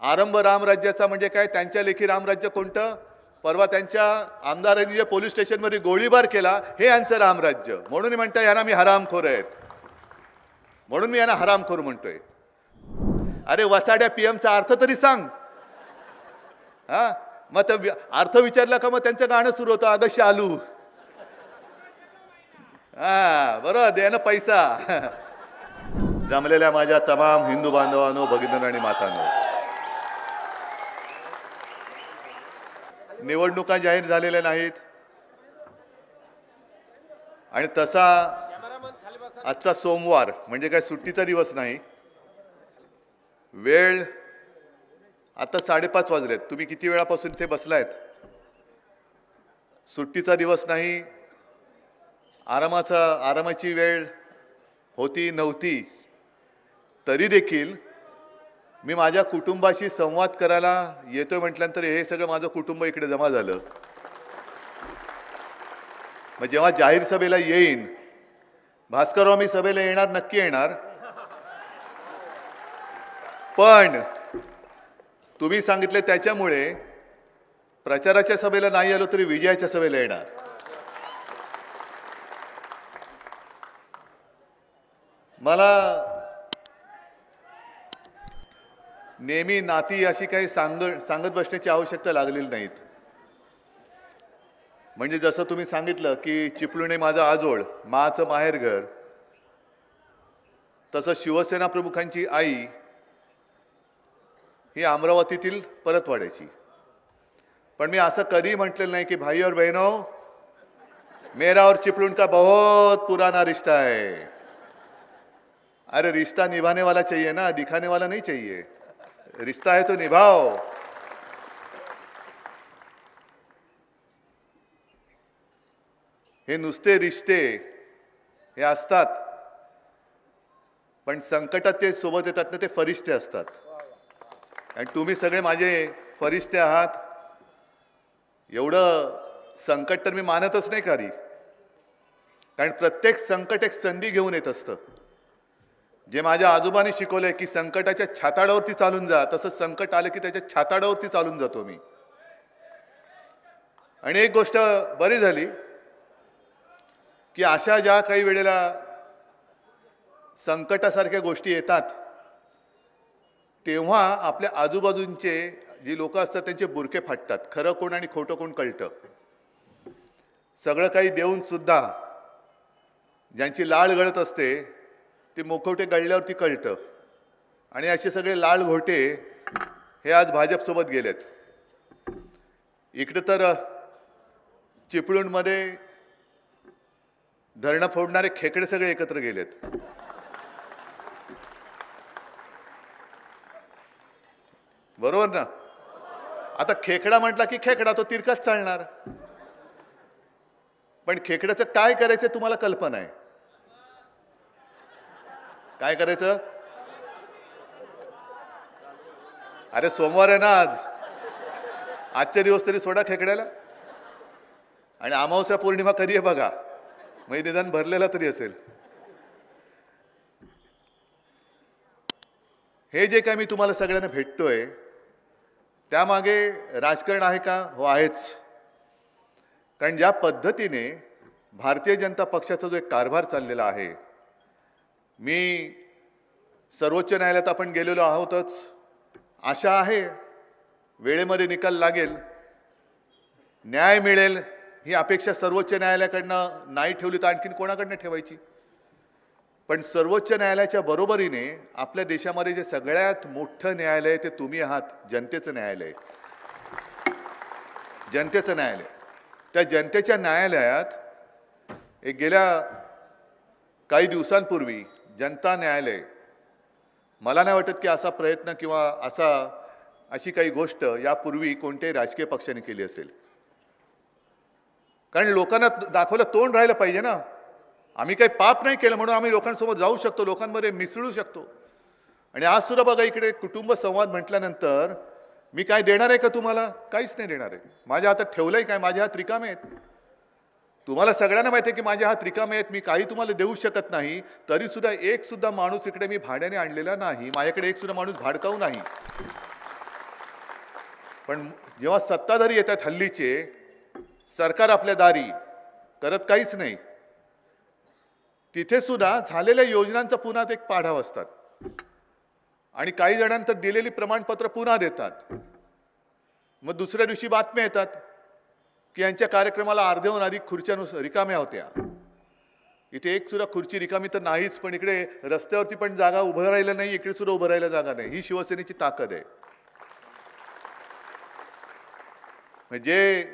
आरंभ रामराज्याचा म्हणजे काय? त्यांच्या लेखी रामराज्य कोणतं? परवा त्यांच्या आमदारांनी जे पोलीस स्टेशनमध्ये गोळीबार केला, हे यांचं रामराज्य. म्हणून म्हणता यांना मी हरामखोर आहेत, म्हणून मी यांना हरामखोर म्हणतोय. अरे वसाड्या पीएमचा अर्थ तरी सांग. हा, मग अर्थ विचारला का मग त्यांचं गाणं सुरू होतं, अगं शालू. हा बरोबर, दे ना पैसा. जमलेल्या माझ्या तमाम हिंदू बांधवांनो, भगिनींनो आणि मातांनो, निवडणुका जाहीर झालेल्या नाहीत आणि तसा आजचा सोमवार म्हणजे काय सुट्टीचा दिवस नाही. वेळ आता 5:30 वाजलेत. तुम्ही किती वेळापासून ते बसलायत? सुट्टीचा दिवस नाही, आरामाची वेळ होती नव्हती, तरी देखील मी माझ्या कुटुंबाशी संवाद करायला येतोय म्हटल्यानंतर हे सगळं माझं कुटुंब इकडे जमा झालं. मग जेव्हा जाहीर सभेला येईन, भास्करराव मी सभेला येणार, नक्की येणार, पण तुम्ही सांगितले त्याच्यामुळे प्रचाराच्या सभेला नाही आलो तरी विजयाच्या सभेला येणार. मला नेहमी नाती अशी काही सांगत बसण्याची आवश्यकता लागलेली नाहीत. म्हणजे जसं तुम्ही सांगितलं की चिपळूण हे माझं आजोळ, माचं माहेरघर, तसं शिवसेना प्रमुखांची आई ही अमरावतीतील परतवाड्याची. पण मी असं कधी म्हटलेलं नाही की भाई और बहनों, मेरा और चिपळूण का बहुत पुराना रिश्ता है. अरे रिश्ता निभाने वाला चाहिए ना, दिखाने वाला नहीं चाहिए. रिश्ता है तो निभाओ. हे नुसते रिश्ते हे असतात, पण संकटात ते सोबत येतात ना, ते फरिश्ते असतात. आणि तुम्ही सगळे माझे फरिश्ते आहात. एवढं संकट तर मी मानतच नाही कधी, कारण प्रत्येक संकट एक संधी घेऊन येत असतं. जे माझ्या आजोबांनी शिकवलंय की संकटाच्या छाताडावरती चालून जा, तसं संकट आलं की त्याच्या छाताडावरती चालून जातो मी. आणि एक गोष्ट बरी झाली की अशा ज्या काही वेळेला संकटासारख्या गोष्टी येतात, तेव्हा आपल्या आजूबाजूंचे जी लोक असतात त्यांचे बुरके फाटतात. खरं कोण आणि खोटं कोण कळतं. सगळं काही देऊन सुद्धा ज्यांची लाळ गळत असते ते मुखवटे गळल्यावरती कळतं. आणि असे सगळे लाल घोटे हे आज भाजपसोबत गेलेत. इकडे तर चिपळूणमध्ये धरणं फोडणारे खेकडे सगळे एकत्र गेलेत. बरोबर ना? आता खेकडा म्हटला की खेकडा तो तिरकाच चालणार, पण खेकड्याचं काय करायचं तुम्हाला कल्पना आहे? काय करायचं? अरे सोमवार आहे ना आज, आजच्या दिवस तरी सोडा खेकड्याला. आणि अमावस्या पौर्णिमा कधी आहे बघा, म्हणजे निदान भरलेला तरी असेल. हे जे काय मी तुम्हाला सगळ्यांना भेटतोय त्यामागे राजकारण आहे का? हो आहेच. कारण ज्या पद्धतीने भारतीय जनता पक्षाचा जो एक कारभार चाललेला आहे, मी सर्वोच्च न्यायालयात आपण गेलेलो आहोतच. आशा आहे वेळेमध्ये निकाल लागेल, न्याय मिळेल, ही अपेक्षा सर्वोच्च न्यायालयाकडनं नाही ठेवली तर आणखीन कोणाकडनं ठेवायची? पण सर्वोच्च न्यायालयाच्या बरोबरीने आपल्या देशामध्ये जे सगळ्यात मोठं न्यायालय ते तुम्ही आहात, जनतेचं न्यायालय. जनतेचं न्यायालय. त्या जनतेच्या न्यायालयात एक गेल्या काही दिवसांपूर्वी जनता न्यायालय, मला नाही वाटत की असा प्रयत्न किंवा अशी काही गोष्ट यापूर्वी कोणत्याही राजकीय पक्षाने केली असेल. कारण लोकांना दाखवलं तोंड राहिलं पाहिजे ना. आम्ही काही पाप नाही केलं म्हणून आम्ही लोकांसोबत जाऊ शकतो, लोकांमध्ये मिसळू शकतो. आणि आज सुद्धा बघा इकडे कुटुंब संवाद म्हटल्यानंतर मी काय देणार आहे का तुम्हाला? काहीच नाही देणार आहे. माझ्या हातात ठेवलंय काय? माझे हात रिकामे आहेत. तुम्हाला सगळ्यांना माहिती आहे की माझे हात रिकामे आहेत, मी काही तुम्हाला देऊ शकत नाही. तरी सुद्धा एक सुद्धा माणूस इकडे मी भाड्याने आणलेला नाही, माझ्याकडे एक सुद्धा माणूस भाडकाऊ नाही. पण जेव्हा सत्ताधारी येतात हल्लीचे, सरकार आपल्या दारी करत काहीच नाही, तिथे सुद्धा झालेल्या योजनांचा पुन्हा एक पाढा वाचतात आणि काही जणांतर दिलेली प्रमाणपत्र पुन्हा देतात. मग दुसऱ्या दिवशी बातम्या येतात की यांच्या कार्यक्रमाला अर्ध्याहून अधिक खुर्च्या रिकाम्या होत्या. इथे एक सुद्धा खुर्ची रिकामी तर नाहीच, पण इकडे रस्त्यावरती पण जागा उभं राहिलं नाही, इकडे सुद्धा उभं राहायला जागा नाही. ही शिवसेनेची ताकद आहे. म्हणजे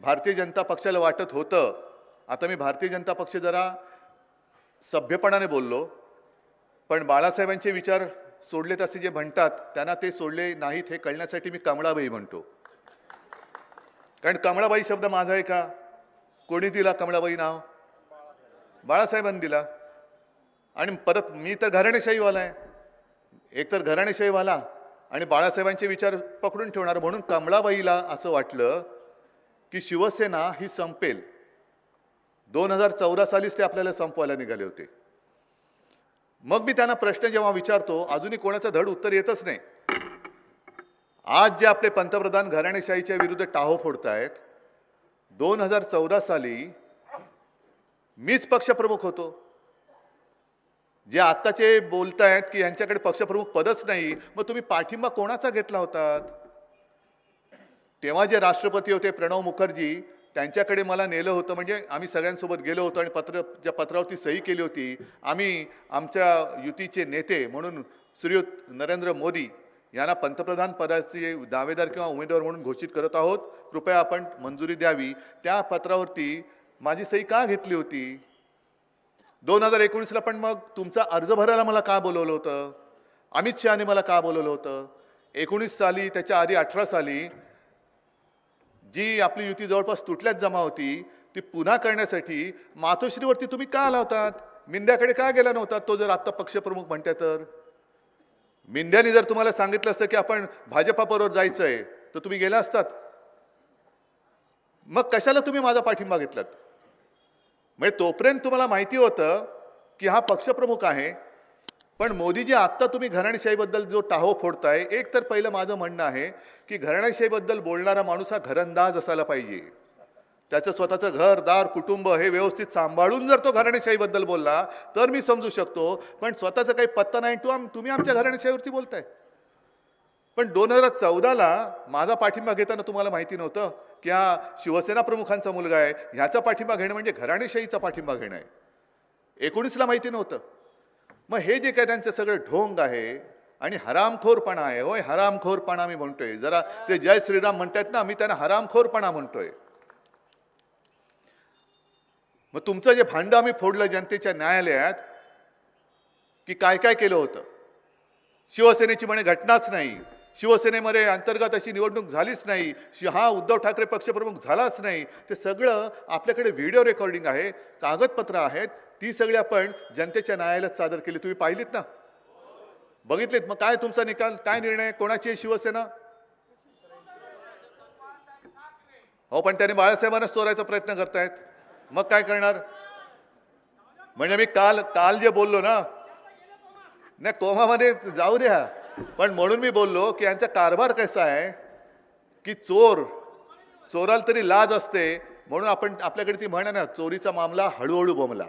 भारतीय जनता पक्षाला वाटत होतं, आता मी भारतीय जनता पक्ष जरा सभ्यपणाने बोललो, पण बाळासाहेबांचे विचार सोडलेत असे जे म्हणतात त्यांना ते सोडले नाहीत हे कळण्यासाठी मी कमळाबाई म्हणतो. कारण कमळाबाई शब्द माझा आहे का? कोणी दिला कमळाबाई नाव? बाळासाहेबांनी दिला. आणि परत मी तर घराणेशाहीवाला आहे, एकतर घराणेशाहीवाला आणि बाळासाहेबांचे विचार पकडून ठेवणार, म्हणून कमळाबाईला असं वाटलं की शिवसेना ही संपेल. 2014 सालीच ते आपल्याला संपवायला निघाले होते. मग मी त्यांना प्रश्न जेव्हा विचारतो, अजूनही कोणाचं धड उत्तर येतच नाही. आज जे आपले पंतप्रधान घराणेशाहीच्या विरुद्ध टाहो फोडतायत, 2014 साली मीच पक्षप्रमुख होतो. जे आत्ताचे बोलतायत की यांच्याकडे पक्षप्रमुख पदच नाही, मग तुम्ही पाठिंबा कोणाचा घेतला होता? तेव्हा जे राष्ट्रपती होते प्रणव मुखर्जी, त्यांच्याकडे मला नेलं होतं. म्हणजे आम्ही सगळ्यांसोबत गेलो होतो आणि ज्या पत्रावरती सही केली होती. आम्ही आमच्या युतीचे नेते म्हणून श्रीयुत नरेंद्र मोदी यांना पंतप्रधान पदाचे दावेदार किंवा उमेदवार म्हणून घोषित करत आहोत, कृपया आपण मंजुरी द्यावी. त्या पत्रावरती माझी सही का घेतली होती? 2019ला पण मग तुमचा अर्ज भरायला मला का बोलवलं होतं? अमित शहाने मला का बोलवलं होतं? 19 साली, त्याच्या आधी 18 साली जी आपली युती जवळपास तुटल्यात जमा होती, ती पुन्हा करण्यासाठी मातोश्रीवरती तुम्ही का आला होतात? मिंद्याकडे का गेला नव्हता? तो जर आत्ता पक्षप्रमुख म्हणते तर मिंद्याने जर तुम्हाला सांगितलं असतं की आपण भाजपाबरोबर जायचंय तर तुम्ही गेला असतात. मग कशाला तुम्ही माझा पाठिंबा घेतलात? म्हणजे तोपर्यंत तुम्हाला माहिती होतं की हा पक्षप्रमुख आहे. पण मोदीजी, आत्ता तुम्ही घराणेशाहीबद्दल जो टाहो फोडताय, एक तर पहिलं माझं म्हणणं आहे की घराणेशाहीबद्दल बोलणारा माणूस हा घरंदाज असायला पाहिजे. त्याचं स्वतःचं घर दार कुटुंब हे व्यवस्थित सांभाळून जर तो घराणेशाहीबद्दल बोलला तर मी समजू शकतो. पण स्वतःचा काही पत्ता नाही, तुम्ही आमच्या घराणेशाहीवरती बोलताय. पण 2014ला माझा पाठिंबा घेताना तुम्हाला माहिती नव्हतं की हा शिवसेना प्रमुखांचा मुलगा आहे, ह्याचा पाठिंबा घेणं म्हणजे घराणेशाहीचा पाठिंबा घेणं आहे. 19ला माहिती नव्हतं. मग हे जे काय त्यांचं सगळं ढोंग आहे आणि हरामखोरपणा आहे, होय हरामखोरपणा मी म्हणतोय. जरा ते जय श्रीराम म्हणतात ना, मी त्यांना हरामखोरपणा म्हणतोय. मग तुमचं जे भांडं आम्ही फोडलं जनतेच्या न्यायालयात की काय काय केलं होतं. शिवसेनेची म्हणे घटनाच नाही, शिवसेनेमध्ये अंतर्गत अशी निवडणूक झालीच नाही, हा उद्धव ठाकरे पक्षप्रमुख झालाच नाही. ते सगळं आपल्याकडे व्हिडिओ रेकॉर्डिंग आहे, कागदपत्र आहेत, ती सगळी आपण जनतेच्या न्यायालयात सादर केली. तुम्ही पाहिलीत ना, बघितलीत. मग काय तुमचा निकाल, काय निर्णय, कोणाची शिवसेना? हो, पण त्याने बाळासाहेबांनाच चोरायचा प्रयत्न करतायत. मग काय करणार? म्हणजे मी काल जे बोललो ना, नाही कोमामध्ये जाऊ द्या, पण म्हणून मी बोललो की यांचा कारभार कसा आहे की चोराला तरी लाज असते, म्हणून आपण आपल्याकडे ती म्हण आहे ना, चोरीचा मामला हळूहळू बोंबला,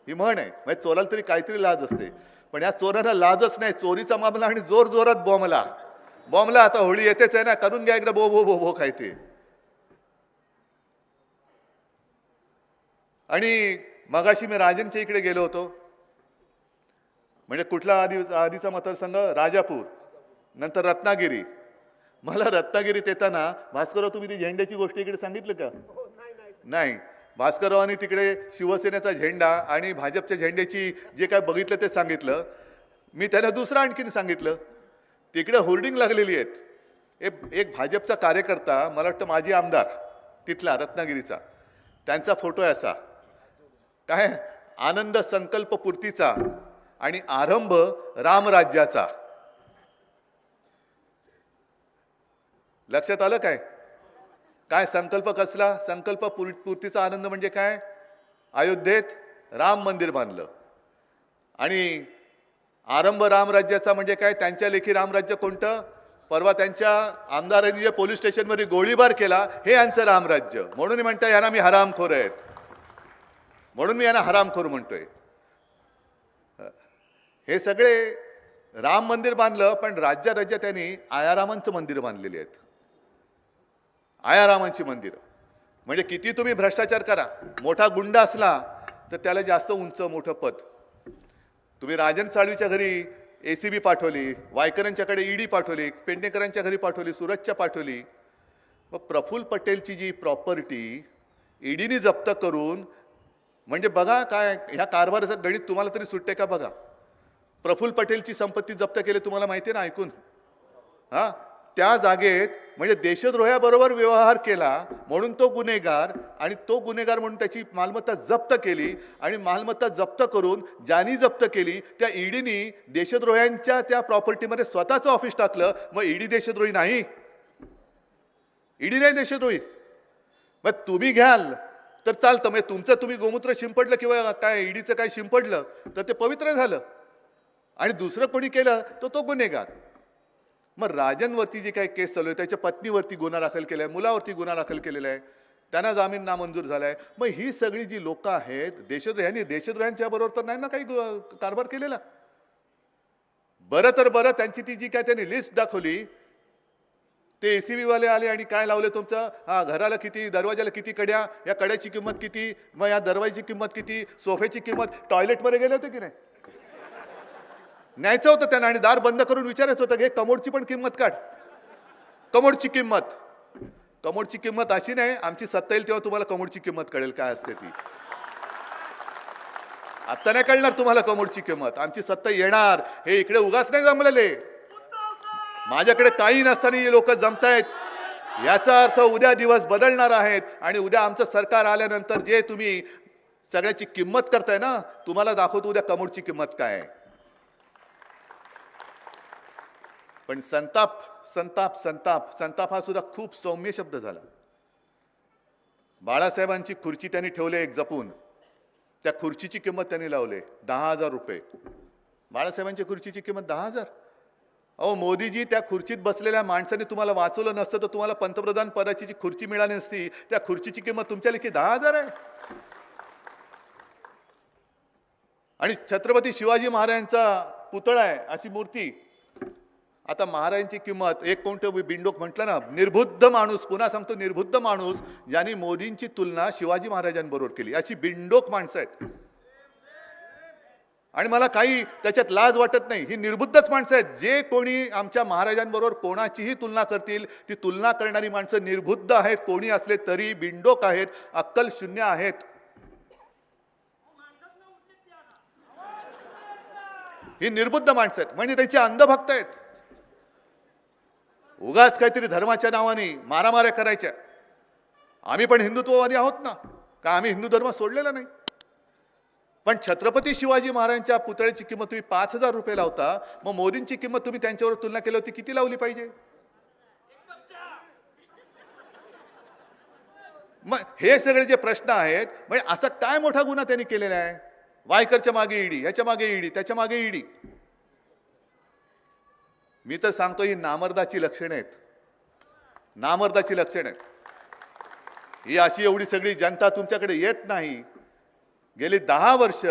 ही म्हण आहे. म्हणजे चोराला तरी काहीतरी लाज असते, पण या चोराला लाजच नाही. चोरीचा मामला आणि जोर जोरात बॉम्बला. आता होळी येतेच आहे ना, करून घ्या एकदा बो बो बो बो काय ते. आणि मगाशी मी राजनच्या इकडे गेलो होतो. म्हणजे कुठला आधीचा मतदारसंघ? राजापूर, नंतर रत्नागिरी. मला रत्नागिरीत येताना, भास्करराव तुम्ही ती झेंड्याची गोष्ट इकडे सांगितलं का? नाही. भास्कररावांनी तिकडे शिवसेनेचा झेंडा आणि भाजपच्या झेंड्याची जे काय बघितलं ते सांगितलं. मी त्यांना दुसरं आणखीन सांगितलं. तिकडे होर्डिंग लागलेली आहेत. एक भाजपचा कार्यकर्ता, मला वाटतं माजी आमदार तिथला रत्नागिरीचा, त्यांचा फोटो आहे असा, काय आनंद संकल्प पूर्तीचा आणि आरंभ रामराज्याचा. लक्षात आलं काय? काय संकल्प कसला? संकल्प पूर्तीचा आनंद म्हणजे काय? अयोध्येत राम मंदिर बांधलं. आणि आरंभ रामराज्याचा म्हणजे काय? त्यांच्या लेखी रामराज्य कोणतं? परवा त्यांच्या आमदारांनी जे पोलीस स्टेशनवर गोळीबार केला, हे यांचं रामराज्य. म्हणून म्हणता यांना मी हरामखोर आहेत, म्हणून मी यांना हरामखोर म्हणतोय. हे सगळे राम मंदिर बांधलं, पण राज्य त्यांनी आयारामांचं मंदिर बांधलेली आहेत. आयारामांची मंदिरं. म्हणजे किती तुम्ही भ्रष्टाचार करा, मोठा गुंड असला तर त्याला जास्त उंच मोठं पद. तुम्ही राजन साळवीच्या घरी ACB पाठवली, वायकरांच्याकडे ED पाठवली, पेडणेकरांच्या घरी पाठवली, सुरतच्या पाठवली. मग प्रफुल्ल पटेलची जी प्रॉपर्टी EDनी जप्त करून, म्हणजे बघा काय ह्या कारभाराचं गणित तुम्हाला तरी सुटते का बघा. प्रफुल्ल पटेलची संपत्ती जप्त केली, तुम्हाला माहिती आहे ना ऐकून. हा, त्या जागेत म्हणजे देशद्रोह्याबरोबर व्यवहार केला म्हणून तो गुन्हेगार, आणि तो गुन्हेगार म्हणून त्याची मालमत्ता जप्त केली, आणि मालमत्ता जप्त करून ज्यांनी जप्त केली त्या EDनी देशद्रोह्यांच्या त्या प्रॉपर्टीमध्ये स्वतःचं ऑफिस टाकलं. मग ED देशद्रोही नाही? ED नाही देशद्रोही. मग तुम्ही घ्याल तर चालतं, म्हणजे तुमचं तुम्ही गोमूत्र शिंपडलं किंवा काय EDचं काय शिंपडलं तर ते पवित्र झालं, आणि दुसरं कोणी केलं तर तो गुन्हेगार. मग राजनवरती जी काही केस चालू आहे, त्याच्या पत्नीवरती गुन्हा दाखल केला आहे, मुलावरती गुन्हा दाखल केलेला आहे, त्यांना जामीन नामंजूर झाला आहे. मग ही सगळी जी लोक आहेत देशद्रोह्यांनी, देशद्रोह्यांच्या बरोबर तर नाही ना काही कारभार केलेला. बरं त्यांची ती जी काय त्यांनी लिस्ट दाखवली, ते ACB वाले आले आणि काय लावले तुमचं, हा घराला किती, दरवाजाला किती कड्या, या कड्याची किंमत किती, मग या दरवाजाची किंमत किती, सोफ्याची किंमत. टॉयलेटमध्ये गेले होते की नाही? न्यायचं होतं त्यांना आणि दार बंद करून विचारायचं होतं, घे कमोडची पण किंमत काढ. कमोडची किंमत अशी नाही, आमची सत्ता येईल तेव्हा तुम्हाला कमोडची किंमत कळेल काय असते ती. आता नाही कळणार तुम्हाला कमोडची किंमत, आमची सत्ता येणार. हे इकडे उगाच नाही जमलेले, माझ्याकडे काही नसताना हे लोक जमतायत. याचा अर्थ उद्या दिवस बदलणार आहेत, आणि उद्या आमचं सरकार आल्यानंतर जे तुम्ही सगळ्याची किंमत करताय ना, तुम्हाला दाखवतो उद्या कमोडची किंमत काय आहे. पण संताप हा सुद्धा खूप सौम्य शब्द झाला. बाळासाहेबांची खुर्ची त्यांनी ठेवले एक जपून, त्या खुर्चीची किंमत त्यांनी लावले 10,000 रुपये. बाळासाहेबांची खुर्चीची किंमत 10,000. अहो मोदीजी, त्या खुर्चीत बसलेल्या माणसाने तुम्हाला वाचवलं नसतं तर तुम्हाला पंतप्रधान पदाची जी खुर्ची मिळाली नसती, त्या खुर्चीची किंमत तुमच्या लेखी 10,000 आहे. आणि छत्रपती शिवाजी महाराजांचा पुतळा आहे अशी मूर्ती. आता महाराजांची किंमत, एक कोणतं बिंडोक म्हटलं ना, निर्बुद्ध माणूस, पुन्हा सांगतो निर्बुद्ध माणूस, ज्यांनी मोदींची तुलना शिवाजी महाराजांबरोबर केली, अशी बिंडोक माणसं आहेत. आणि मला काही त्याच्यात लाज वाटत नाही. ही निर्बुद्धच माणसं आहेत. जे कोणी आमच्या महाराजांबरोबर कोणाचीही तुलना करतील, ती तुलना करणारी माणसं निर्बुद्ध आहेत. कोणी असले तरी बिंडोक आहेत, अक्कल शून्य आहेत. ही निर्बुद्ध माणसं आहेत, म्हणजे त्यांची अंधभक्त आहेत. उगाच काहीतरी धर्माच्या नावाने मारामाऱ्या करायच्या. आम्ही पण हिंदुत्ववादी आहोत ना, का आम्ही हिंदू धर्म सोडलेला नाही. पण छत्रपती शिवाजी महाराजांच्या पुतळ्याची किंमत तुम्ही 5,000 रुपये लावता, मग मोदींची किंमत तुम्ही त्यांच्यावर तुलना केली होती किती लावली पाहिजे. मग हे सगळे जे प्रश्न आहेत, म्हणजे असा काय मोठा गुन्हा त्यांनी केलेला आहे. वायकरच्या मागे ED, याच्या मागे ED, त्याच्या मागे ED. मी तर सांगतो ही नामर्दाची लक्षणे आहेत, नामर्दाची लक्षणे आहेत. ही अशी एवढी सगळी जनता तुमच्याकडे येत नाही. गेली 10 वर्ष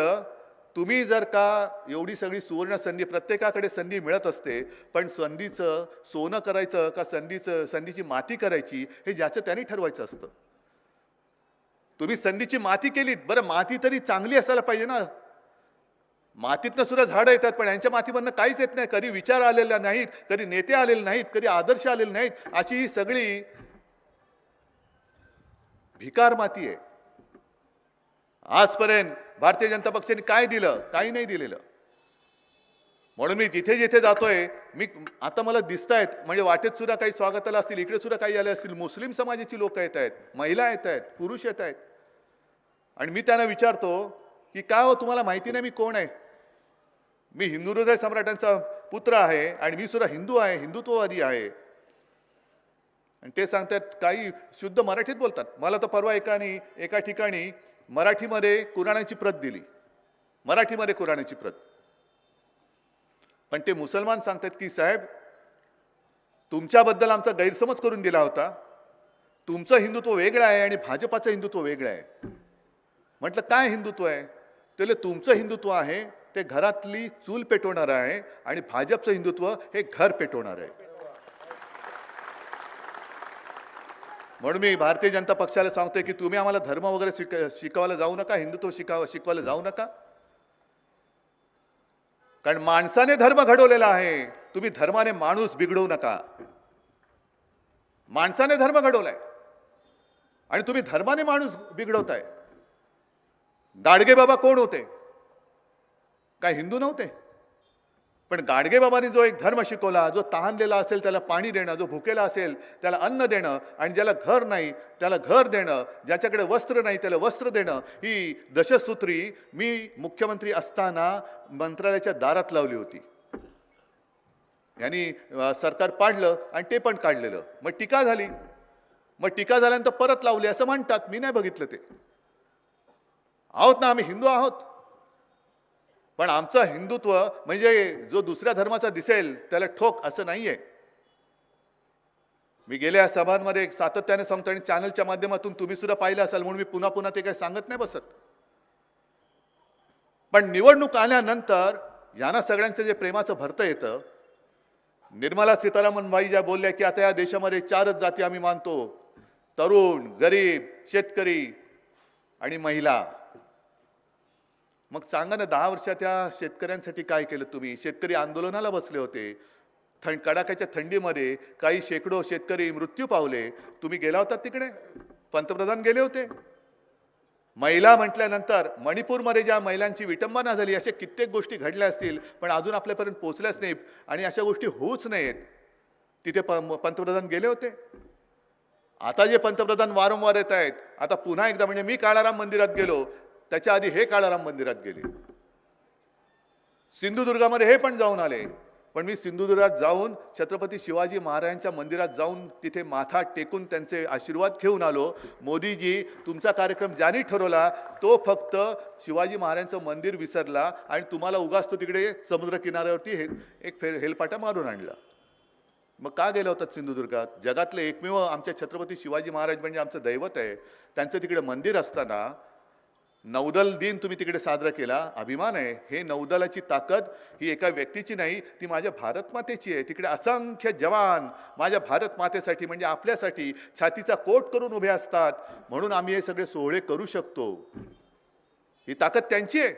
तुम्ही जर का एवढी सगळी सुवर्ण संधी, प्रत्येकाकडे संधी मिळत असते, पण संधीचं सोनं करायचं का संधीची माती करायची हे ज्याचं त्यांनी ठरवायचं असतं. तुम्ही संधीची माती केलीत, बरं माती तरी चांगली असायला पाहिजे ना. मातीतनं सुद्धा झाडं येतात, पण यांच्या मातीमधनं काहीच येत नाही. कधी विचार आलेला नाहीत, कधी नेते आलेले नाहीत, कधी आदर्श आलेले नाहीत. अशी ही सगळी भिकार माती आहे. आजपर्यंत भारतीय जनता पक्षाने काय दिलं? काही नाही दिलेलं. म्हणून मी जिथे जिथे जातोय, आता मला दिसत आहेत, म्हणजे वाटेत सुद्धा काही स्वागताला असतील, इकडे सुद्धा काही आले असतील, मुस्लिम समाजाची लोक येत आहेत, महिला येत आहेत, पुरुष येत आहेत. आणि मी त्यांना विचारतो की काय हो, तुम्हाला माहिती नाही मी कोण आहे? मी हिंदू हृदय सम्राटांचा पुत्र आहे, आणि मी सुद्धा हिंदू आहे, हिंदुत्ववादी आहे. आणि ते सांगतात, काही शुद्ध मराठीत बोलतात. मला तर परवा एका ठिकाणी मराठीमध्ये कुराणाची प्रत दिली, मराठीमध्ये कुराणाची प्रत. पण ते मुसलमान सांगतात की साहेब, तुमच्याबद्दल आमचा गैरसमज करून दिला होता. तुमचं हिंदुत्व वेगळं आहे आणि भाजपाचं हिंदुत्व वेगळं आहे. म्हटलं काय हिंदुत्व आहे? त्याला तुमचं हिंदुत्व आहे ते घरातली चूल पेटवणार आहे आणि भाजपचं हिंदुत्व हे घर पेटवणार आहे. म्हणून मी भारतीय जनता पक्षाला सांगतोय की तुम्ही आम्हाला धर्म वगैरे शिकवायला जाऊ नका, हिंदुत्व शिकवायला जाऊ नका. कारण माणसाने धर्म घडवलेला आहे. तुम्ही धर्माने माणूस बिघडवू नका. माणसाने धर्म घडवलाय आणि तुम्ही धर्माने माणूस बिघडवताय. गाडगे बाबा कोण होते? काय हिंदू नव्हते? पण गाडगे बाबांनी जो एक धर्म शिकवला, जो तहानलेला असेल त्याला पाणी देणं, जो भुकेला असेल त्याला अन्न देणं, आणि ज्याला घर नाही त्याला घर देणं, ज्याच्याकडे वस्त्र नाही त्याला वस्त्र देणं, ही दशसूत्री मी मुख्यमंत्री असताना मंत्रालयाच्या दारात लावली होती. यांनी सरकार पाडलं आणि ते पण काढलेलं. मग टीका झाली. मग टीका झाल्यानंतर परत लावली असं म्हणतात. मी नाही बघितलं ते. आहोत ना, आम्ही हिंदू आहोत. पण आमचं हिंदुत्व म्हणजे जो दुसऱ्या धर्माचा दिसेल त्याला ठोक असं नाहीये. मी गेल्या सभांमध्ये सातत्याने सांगतो आणि चॅनलच्या माध्यमातून तुम्ही सुद्धा पाहिलं असाल म्हणून मी पुन्हा पुन्हा ते काही सांगत नाही बसत. पण निवडणूक आल्यानंतर यांना सगळ्यांचं जे प्रेमाचं भरतं येतं. निर्मला सीतारामन बाई ज्या बोलल्या की आता या देशामध्ये 4च जाती आम्ही मानतो, तरुण, गरीब, शेतकरी आणि महिला. मग सांगा ना, 10 वर्षात त्या शेतकऱ्यांसाठी काय केलं तुम्ही? शेतकरी आंदोलनाला बसले होते. कडाक्याच्या थंडीमध्ये काही शेकडो शेतकरी मृत्यू पावले. तुम्ही गेला होता तिकडे? पंतप्रधान गेले होते. महिला म्हटल्यानंतर मणिपूरमध्ये ज्या महिलांची विटंबना झाली, अशा कित्येक गोष्टी घडल्या असतील पण अजून आपल्यापर्यंत पोहोचल्याच नाहीत आणि अशा गोष्टी होऊच नाहीत. तिथे पंतप्रधान गेले होते. आता जे पंतप्रधान वारंवार येत आहेत, आता पुन्हा एकदा म्हणजे मी काळाराम मंदिरात गेलो, त्याच्या आधी हे काळाराम मंदिरात गेले. सिंधुदुर्गामध्ये हे पण जाऊन आले. पण मी सिंधुदुर्गात जाऊन छत्रपती शिवाजी महाराजांच्या मंदिरात जाऊन तिथे माथा टेकून त्यांचे आशीर्वाद घेऊन आलो. मोदीजी, तुमचा कार्यक्रम ज्यांनी ठरवला तो फक्त शिवाजी महाराजांचं मंदिर विसरला आणि तुम्हाला उगाच तो तिकडे समुद्र किनाऱ्यावरती एक हेलपाटा मारून आणला. मग का गेला होतात सिंधुदुर्गात? जगातले एकमेव आमच्या छत्रपती शिवाजी महाराज म्हणजे आमचं दैवत आहे, त्यांचं तिकडे मंदिर असताना नौदल दिन तुम्ही तिकडे साजरा केला. अभिमान आहे. हे नौदलाची ताकद ही एका व्यक्तीची नाही, ती माझ्या भारत मातेची आहे. तिकडे असंख्य जवान माझ्या भारत मातेसाठी म्हणजे आपल्यासाठी छातीचा कोट करून उभे असतात. म्हणून आम्ही हे सगळे सोहळे करू शकतो. ही ताकद त्यांची आहे.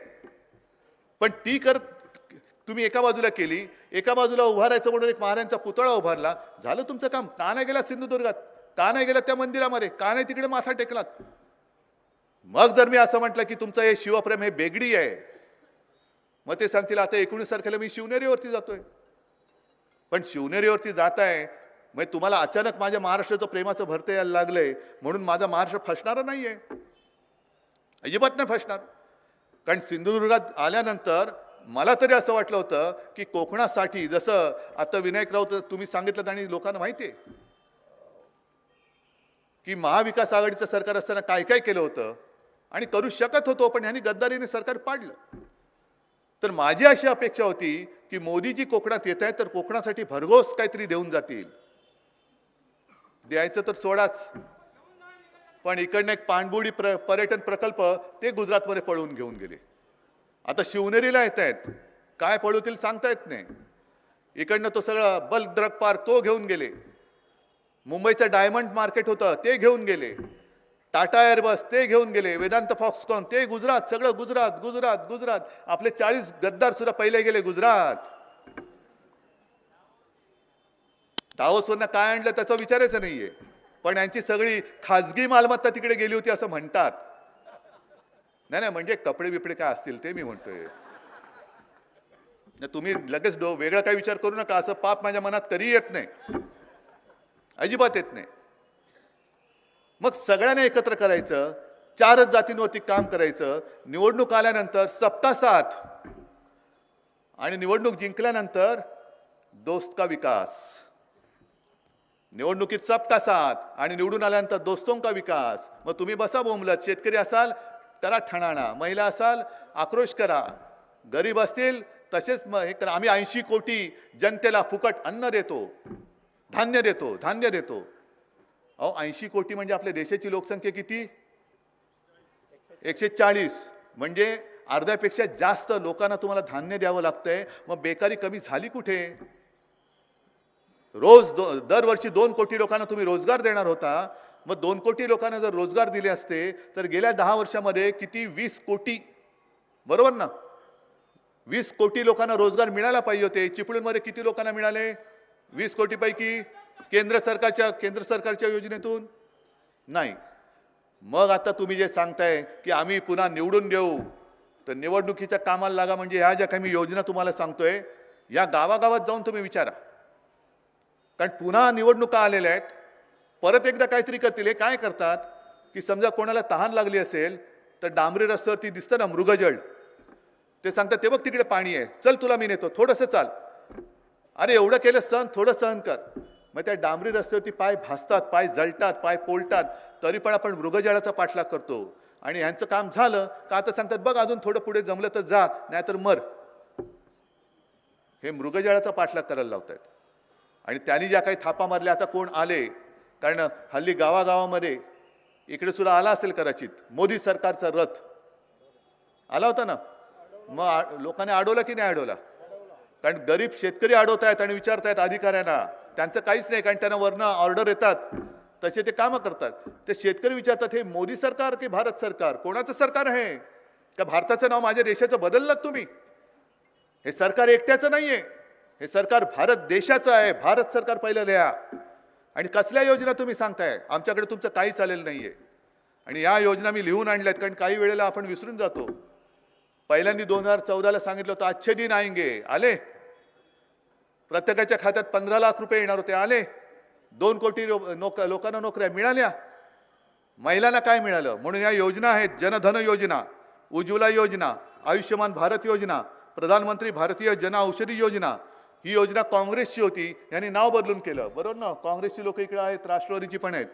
पण ती तुम्ही एका बाजूला केली. एका बाजूला उभारायचं म्हणून एक महाराजांचा पुतळा उभारला. झालं तुमचं काम. का नाही गेला सिंधुदुर्गात? का नाही गेला त्या मंदिरामध्ये? का नाही तिकडे माथा टेकलात? मग जर मी असं म्हटलं की तुमचं हे शिवप्रेम हे बेगडी आहे, मग ते सांगतील आता 19 तारखेला मी शिवनेरीवरती जातोय. पण शिवनेरीवरती जात आहे मग तुम्हाला अचानक माझ्या महाराष्ट्राचं प्रेमाचं भरतं यायला लागलंय म्हणून माझा महाराष्ट्र फसणारा नाहीये. अजिबात नाही फसणार. कारण सिंधुदुर्गात आल्यानंतर मला तरी असं वाटलं होतं की कोकणासाठी जसं आता विनायक राऊत तुम्ही सांगितलं आणि लोकांना माहिती आहे की महाविकास आघाडीचं सरकार असताना काय काय केलं होतं आणि करू शकत होतो, पण ह्यांनी गद्दारीने सरकार पाडलं. तर माझी अशी अपेक्षा होती की मोदीजी कोकणात येत आहेत तर कोकणासाठी भरघोस काहीतरी देऊन जातील. द्यायचं तर सोडाच, पण इकडनं एक पाणबुडी पर्यटन प्रकल्प ते गुजरातमध्ये पळवून घेऊन गेले. आता शिवनेरीला येत आहेत, काय पळवतील सांगता येत नाही. इकडनं तो सगळा बल्क ड्रग पार्क तो घेऊन गेले. मुंबईचं डायमंड मार्केट होतं ते घेऊन गेले. टाटा एअरबस ते घेऊन गेले. वेदांत फॉक्सकॉन ते गुजरात, सगळं गुजरात गुजरात गुजरात. आपले 40 गद्दार सुद्धा पहिले गेले गुजरात. दावोसवरनं काय आणलं त्याचा विचारायचं नाहीये, पण यांची सगळी खाजगी मालमत्ता तिकडे गेली होती असं म्हणतात. नाही नाही, म्हणजे कपडे बिपडे काय असतील ते मी म्हणतोय. तुम्ही लगेच वेगळा काही विचार करू नका. असं पाप माझ्या मनात कधी येत नाही, अजिबात येत नाही. मग सगळ्यांना एकत्र करायचं, 4च जातींवरती काम करायचं. निवडणूक आल्यानंतर सबका साथ आणि निवडणूक जिंकल्यानंतर दोस्त का विकास. निवडणुकीत सबका साथ आणि निवडून आल्यानंतर दोस्तों का विकास. मग तुम्ही बसा बोंबलत. शेतकरी असाल करा ठणाणा, महिला असाल आक्रोश करा, गरीब असतील तसेच हे करा. आम्ही 80 कोटी जनतेला फुकट अन्न देतो. धान्य देतो, धान्य देतो. अहो 80 कोटी म्हणजे आपल्या देशाची लोकसंख्या किती? 140. म्हणजे अर्ध्यापेक्षा जास्त लोकांना तुम्हाला धान्य द्यावं लागतंय. मग बेकारी कमी झाली कुठे? दरवर्षी 2 कोटी लोकांना तुम्ही रोजगार देणार होता. मग 2 कोटी लोकांना जर रोजगार दिले असते तर गेल्या 10 वर्षामध्ये किती? 20 कोटी, बरोबर ना? 20 कोटी लोकांना रोजगार मिळायला पाहिजे होते. चिपळूणमध्ये किती लोकांना मिळाले? 20 कोटीपैकी केंद्र सरकारच्या योजनेतून नाही. मग आता तुम्ही जे सांगताय की आम्ही पुन्हा निवडून देऊ, तर निवडणुकीच्या कामाला लागा. म्हणजे ह्या ज्या काही मी योजना तुम्हाला सांगतोय या गावागावात जाऊन तुम्ही विचारा. कारण पुन्हा निवडणुका आलेल्या आहेत, परत एकदा काहीतरी करतील. हे काय करतात की समजा कोणाला तहान लागली असेल तर डांबरी रस्त्यावरती दिसतं ना मृगजळ, ते सांगतात ते बघ तिकडे पाणी आहे, चल तुला मी नेतो, थोडंसं चाल. अरे एवढं केलं, थोडं सहन कर. मग त्या डांबरी रस्त्यावरती पाय भासतात, पाय जळतात, पाय पोळतात, तरी पण आपण मृगजळाचा पाठलाग करतो. आणि यांचं काम झालं का आता सांगतात बघ अजून थोडं पुढे जमलं तर जा, नाहीतर मर. हे मृगजळाचा पाठलाग करायला लावतात. आणि त्यांनी ज्या काही थापा मारल्या, आता कोण आले? कारण हल्ली गावागावामध्ये इकडे सुद्धा आला असेल कदाचित मोदी सरकारचा रथ आला होता ना. मग लोकांनी अडवला की नाही अडवला? कारण गरीब शेतकरी अडवतायत आणि विचारतायत अधिकाऱ्यांना. त्यांचं काहीच नाही, कारण त्यांना वरनं ऑर्डर येतात तसे ते कामं करतात. ते शेतकरी विचारतात हे मोदी सरकार की भारत सरकार? कोणाचं सरकार आहे? का भारताचं नाव माझ्या देशाचं बदललं तुम्ही? हे सरकार एकट्याचं नाहीये, हे सरकार भारत देशाचं आहे. भारत सरकार पहिलं लिहा. आणि कसल्या योजना तुम्ही सांगताय? आमच्याकडे तुमचं काही चालेल नाहीये. आणि या योजना मी लिहून आणल्यात, कारण काही वेळेला आपण विसरून जातो. पहिल्यांदा 2014ला सांगितलं होतं अच्छे दिन आएंगे, आले. प्रत्येकाच्या खात्यात 15 लाख रुपये येणार होते, आले. 2 कोटी लोकांना नोकऱ्या मिळाल्या. महिलांना काय मिळालं? म्हणून या योजना आहेत, जनधन योजना, उज्ज्वला योजना, आयुष्यमान भारत योजना, प्रधानमंत्री भारतीय जन औषधी योजना. ही योजना काँग्रेसची होती, यांनी नाव बदलून केलं, बरोबर ना? काँग्रेसची लोक इकडे आहेत, राष्ट्रवादीची पण आहेत,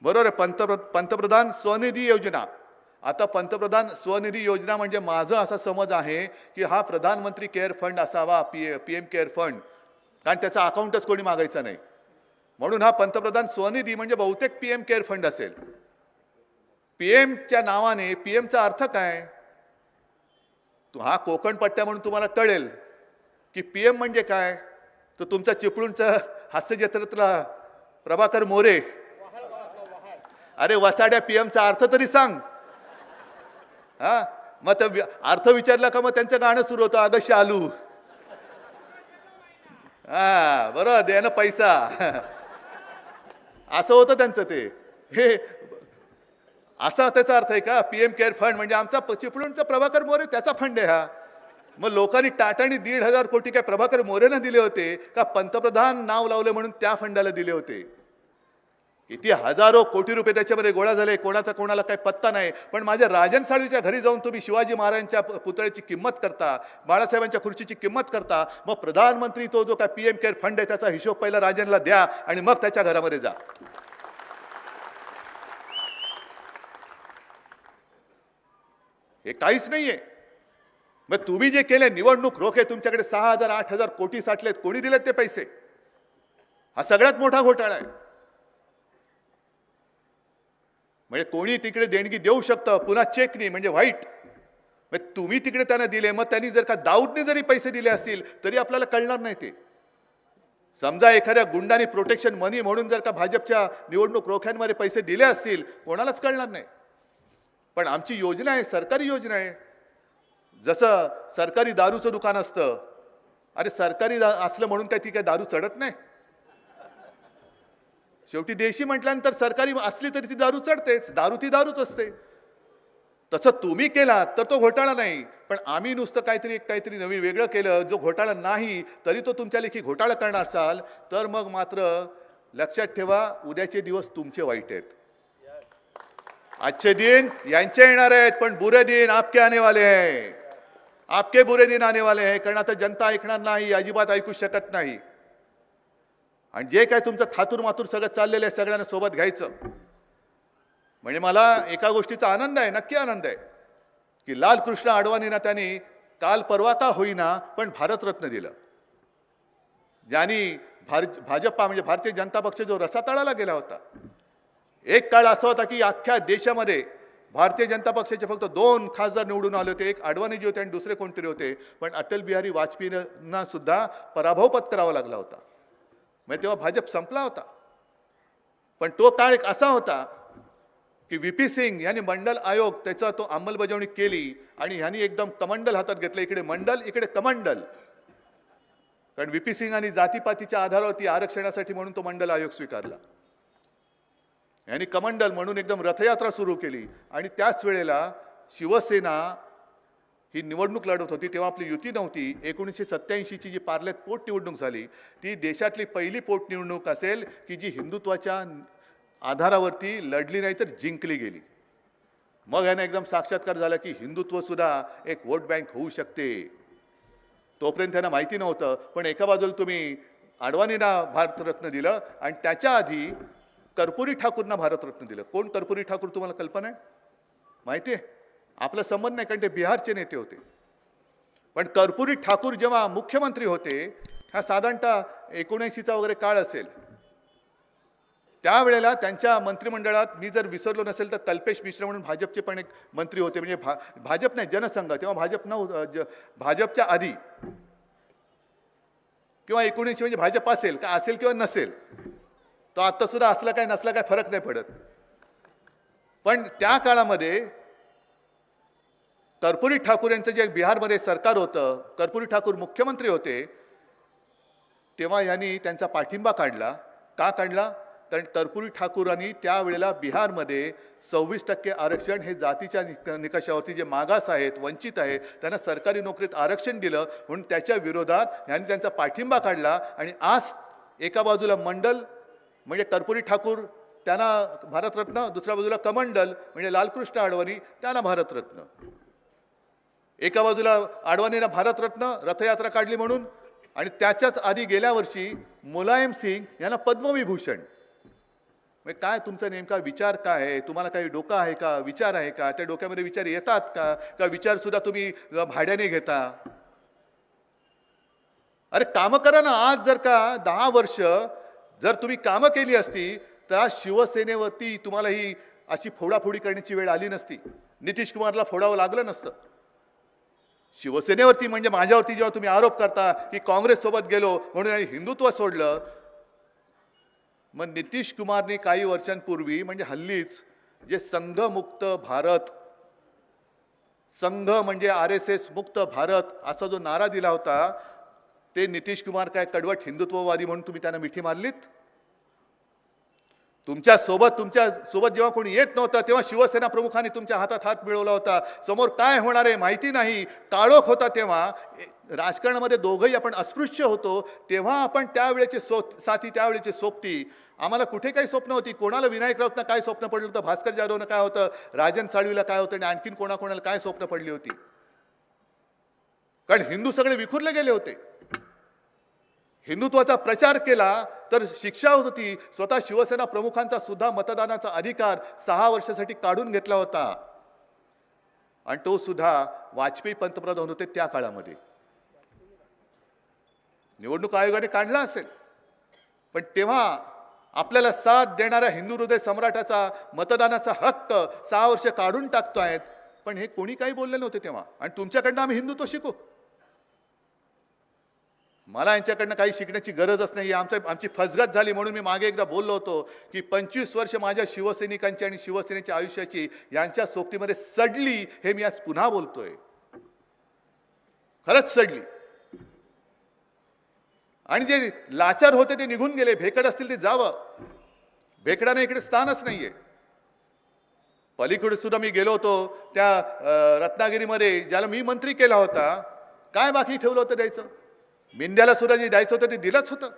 बरोबर आहे. पंतप्रधान स्वनिधी योजना. आता पंतप्रधान स्वनिधी योजना म्हणजे माझं असा समज आहे की हा प्रधानमंत्री केअर फंड असावा, पीएम केअर फंड, कारण त्याचा अकाउंटच कोणी मागायचा नाही. म्हणून हा पंतप्रधान स्वनिधी म्हणजे बहुतेक पीएम केअर फंड असेल. पीएमच्या नावाने, पीएमचा अर्थ काय? हा कोकण पट्ट्या म्हणून तुम्हाला कळेल की पीएम म्हणजे काय. तर तुमचा चिपळूणचा हास्य जत्रेतला प्रभाकर मोरे, अरे वसाड्या, पीएमचा अर्थ तरी सांग. हा, मग अर्थ विचारला का मग त्यांचं गाणं सुरू होतं, अगं शालू. हा बरोबर, दे ना पैसा. असं होतं त्यांचं ते. हे असा त्याचा अर्थ आहे का? पीएम केअर फंड म्हणजे आमचा चिपळूणचा प्रभाकर मोरे त्याचा फंड आहे हा. मग लोकांनी टाटानी 1,500 कोटी काय प्रभाकर मोरेनं दिले होते का पंतप्रधान नाव लावले म्हणून त्या फंडाला दिले होते? किती हजारो कोटी रुपये त्याच्यामध्ये गोळा झाले, कोणाचा कोणाला काही पत्ता नाही. पण माझ्या राजन साळवीच्या घरी जाऊन तुम्ही शिवाजी महाराजांच्या पुतळ्याची किंमत करता, बाळासाहेबांच्या खुर्चीची किंमत करता. मग प्रधानमंत्री तो जो काय पीएम केअर फंड आहे त्याचा हिशोब पहिला राजनला द्या आणि मग त्याच्या घरामध्ये जा. हे काहीच नाहीये. मग तुम्ही जे केले निवडणूक रोखे, तुमच्याकडे 6,000 8,000 कोटी साठलेत, कोणी दिलेत ते पैसे? हा सगळ्यात मोठा घोटाळा आहे. म्हणजे कोणी तिकडे देणगी देऊ शकतं, पुन्हा चेक नाही म्हणजे व्हाईट. मग तुम्ही तिकडे त्यांना दिले, मग त्यांनी जर का दाऊदने जरी पैसे दिले असतील तरी आपल्याला कळणार नाही ते. समजा एखाद्या गुंडाने प्रोटेक्शन मनी म्हणून जर का भाजपच्या निवडणूक रोख्यांमध्ये पैसे दिले असतील, कोणालाच कळणार नाही. पण आमची योजना आहे, सरकारी योजना आहे. जसं सरकारी दारूचं दुकान असतं, अरे सरकारी असलं म्हणून काय ती काय दारू चढत नाही? शेवटी देशी म्हटल्यानंतर सरकारी असली तरी ती दारू चढतेच, दारू ती दारूच असते. तसं तुम्ही केला तर तो घोटाळा नाही. पण आम्ही नुसतं काहीतरी नवीन वेगळं केलं, जो घोटाळा नाही तरी तो तुमच्या लेखी घोटाळा करणार असाल तर मग मात्र लक्षात ठेवा, उद्याचे दिवस तुमचे वाईट आहेत. अच्छे दिन यांचे येणार आहेत, पण बुरे दिन आपके आने वाले हैं. आपके बुरे दिन आने वाले हैं. कारण आता जनता ऐकणार नाही, अजिबात ऐकू शकत नाही. आणि जे काय तुमचं थातूर मातूर सगळं चाललेलं आहे सगळ्यांना सोबत घ्यायचं. म्हणजे मला एका गोष्टीचा आनंद आहे, नक्की आनंद आहे, की लालकृष्ण अडवाणींना त्यांनी काल परवा का होईना पण भारतरत्न दिलं. ज्यांनी भाजपा म्हणजे भारतीय जनता पक्ष जो रसातळाला गेला होता. एक काळ असा होता की अख्ख्या देशामध्ये भारतीय जनता पक्षाचे फक्त 2 खासदार निवडून आले होते. एक अडवाणीजी होते आणि दुसरे कोणतरी होते. पण अटल बिहारी वाजपेयींना सुद्धा पराभव पत्करावा लागला होता. म्हणजे तेव्हा भाजप संपला होता. पण तो काळ एक असा होता की व्ही.पी. सिंग यांनी मंडल आयोग त्याचा तो अंमलबजावणी केली आणि ह्यांनी एकदम कमंडल हातात घेतलं. इकडे मंडल, इकडे कमंडल. कारण व्ही.पी. सिंग आणि जातीपातीच्या आधारावरती आरक्षणासाठी म्हणून तो मंडल आयोग स्वीकारला. यांनी कमंडल म्हणून एकदम रथयात्रा सुरू केली आणि त्याच वेळेला शिवसेना ही निवडणूक लढवत होती. तेव्हा आपली युती नव्हती. 1987 ची जी पार्ल्यात पोटनिवडणूक झाली ती देशातली पहिली पोटनिवडणूक असेल की जी हिंदुत्वाच्या आधारावरती लढली नाही तर जिंकली गेली. मग याने एकदम साक्षात्कार झाला की हिंदुत्व सुद्धा एक वोट बँक होऊ शकते. तोपर्यंत त्यांना माहिती नव्हतं. पण एका बाजूला तुम्ही अडवाणींना भारतरत्न दिलं आणि त्याच्या आधी कर्पुरी ठाकूरना भारतरत्न दिलं. कोण कर्पुरी ठाकूर तुम्हाला कल्पना आहे? माहिती आहे? आपला संबंध नाही कारण ते बिहारचे नेते होते. पण कर्पुरी ठाकूर जेव्हा मुख्यमंत्री होते, हा साधारणतः 79चा वगैरे काळ असेल, त्यावेळेला त्यांच्या मंत्रिमंडळात मी जर विसरलो नसेल तर कल्पेश मिश्रा म्हणून भाजपचे पण एक मंत्री होते. म्हणजे भाजप नाही, जनसंघ. तेव्हा भाजप नव्हतं. भाजपच्या आधी किंवा 19 म्हणजे भाजप असेल का असेल किंवा नसेल, तो आता सुद्धा असला काय नसला काय फरक नाही पडत. पण त्या काळामध्ये कर्पुरी ठाकूर यांचं जे बिहारमध्ये सरकार होतं, कर्पुरी ठाकूर मुख्यमंत्री होते, तेव्हा यांनी त्यांचा पाठिंबा काढला. का काढला? कारण कर्पुरी ठाकूरांनी त्यावेळेला बिहारमध्ये 26% आरक्षण हे जातीच्या निकषावरती जे मागास आहेत, वंचित आहेत, त्यांना सरकारी नोकरीत आरक्षण दिलं. म्हणून त्याच्या विरोधात यांनी त्यांचा पाठिंबा काढला. आणि आज एका बाजूला मंडल म्हणजे कर्पुरी ठाकूर त्यांना भारतरत्न, दुसऱ्या बाजूला कमंडल म्हणजे लालकृष्ण अडवाणी त्यांना भारतरत्न. एका बाजूला अडवाणींना भारतरत्न रथयात्रा काढली म्हणून, आणि त्याच्याच आधी गेल्या वर्षी मुलायम सिंग यांना पद्मविभूषण. म्हणजे काय तुमचा नेमका विचार काय आहे? तुम्हाला काही डोकं आहे का? विचार आहे का? त्या डोक्यामध्ये विचार येतात का? का विचार सुद्धा तुम्ही भाड्याने घेता? अरे कामं करा ना. आज जर का 10 वर्ष जर तुम्ही कामं केली असती तर आज शिवसेनेवरती तुम्हाला ही अशी फोडाफोडी करण्याची वेळ आली नसती. नितीश कुमारला फोडावं लागलं नसतं. शिवसेनेवरती म्हणजे माझ्यावरती जेव्हा तुम्ही आरोप करता की काँग्रेस सोबत गेलो म्हणून आणि हिंदुत्व सोडलं, मग नितीश कुमारने काही वर्षांपूर्वी म्हणजे हल्लीच जे संघमुक्त भारत, संघ म्हणजे RSS मुक्त भारत असा जो नारा दिला होता, ते नितीश कुमार काय कडवट हिंदुत्ववादी म्हणून तुम्ही त्यांना मिठी मारलीत? तुमच्या सोबत जेव्हा कोणी येत नव्हतं तेव्हा शिवसेना प्रमुखांनी तुमच्या हातात हात मिळवला होता. समोर काय होणार आहे माहिती नाही, काळोख होता. तेव्हा राजकारणामध्ये दोघंही आपण अस्पृश्य होतो. तेव्हा आपण त्यावेळेचे साथी, त्यावेळेचे सोबती. आम्हाला कुठे काही स्वप्न होती? कोणाला विनायक राऊतना काय स्वप्न पडलं होतं? भास्कर जाधवनं काय होतं? राजन साळवीला काय होतं? आणि आणखीन कोणाकोणाला काय स्वप्न पडली होती? कारण हिंदू सगळे विखुरले गेले होते. हिंदुत्वाचा प्रचार केला तर शिक्षा होती. स्वतः शिवसेना प्रमुखांचा सुद्धा मतदानाचा अधिकार 6 वर्षासाठी काढून घेतला होता. आणि तो सुद्धा वाजपेयी पंतप्रधान होते त्या काळामध्ये. निवडणूक आयोगाने काढला असेल, पण तेव्हा आपल्याला साथ देणाऱ्या हिंदू हृदय सम्राटाचा मतदानाचा हक्क 6 वर्ष काढून टाकतोय. पण हे कोणी काही बोलले नव्हते तेव्हा. आणि तुमच्याकडनं आम्ही हिंदुत्व शिकू. मला यांच्याकडनं काही शिकण्याची गरजच नाही. आमची फसगत झाली म्हणून मी मागे एकदा बोललो होतो की 25 वर्ष माझ्या शिवसैनिकांची आणि शिवसेनेच्या आयुष्याची यांच्या सोबतीमध्ये सडली. हे मी आज पुन्हा बोलतोय. खरंच सडली. आणि जे लाचार होते ते निघून गेले. भेकड असतील ते जावं. भेकडाने इकडे स्थानच नाहीये. पलीकडे सुद्धा मी गेलो होतो त्या रत्नागिरीमध्ये, ज्याला मी मंत्री केला होता. काय बाकी ठेवलं होतं द्यायचं? मिंद्याला सुद्धा जे द्यायचं होतं ते दिलंच होतं.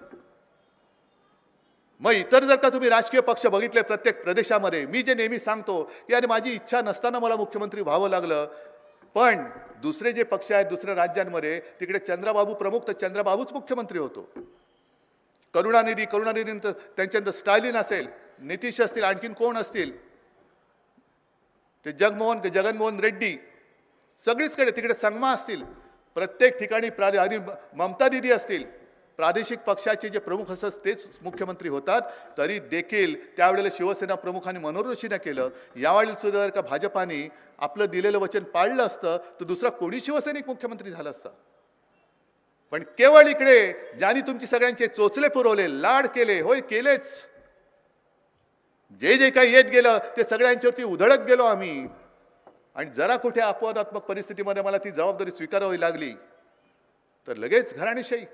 मग इतर जर का तुम्ही राजकीय पक्ष बघितले प्रत्येक प्रदेशामध्ये, मी जे नेहमी सांगतो की अरे माझी इच्छा नसताना मला मुख्यमंत्री व्हावं लागलं. पण दुसरे जे पक्ष आहेत दुसऱ्या राज्यांमध्ये, तिकडे चंद्रबाबू प्रमुख तर चंद्रबाबूच मुख्यमंत्री होतो. करुणानिधी त्यांच्यानंतर स्टॅलिन असेल, नितीश असतील, आणखीन कोण असतील, ते जगनमोहन रेड्डी, सगळीचकडे तिकडे संगमा असतील, प्रत्येक ठिकाणी आणि ममता दिदी असतील. प्रादेशिक पक्षाचे जे प्रमुख असतात तेच मुख्यमंत्री होतात, तरी देखील त्यावेळेला शिवसेना प्रमुखांनी मनोरोषीनं केलं. यावेळी सुद्धा जर का भाजपाने आपलं दिलेलं वचन पाळलं असतं तर दुसरा कोणी शिवसैनिक मुख्यमंत्री झाला असता. पण केवळ इकडे ज्यांनी तुमची सगळ्यांचे चोचले पुरवले, लाड केले, होय केलेच, जे जे काही येत गेलं ते सगळ्यांच्यावरती उधळत गेलो आम्ही. आणि जरा कुठे अपवादात्मक परिस्थितीमध्ये मला ती जबाबदारी स्वीकारावी लागली तर लगेच घराणेशाही.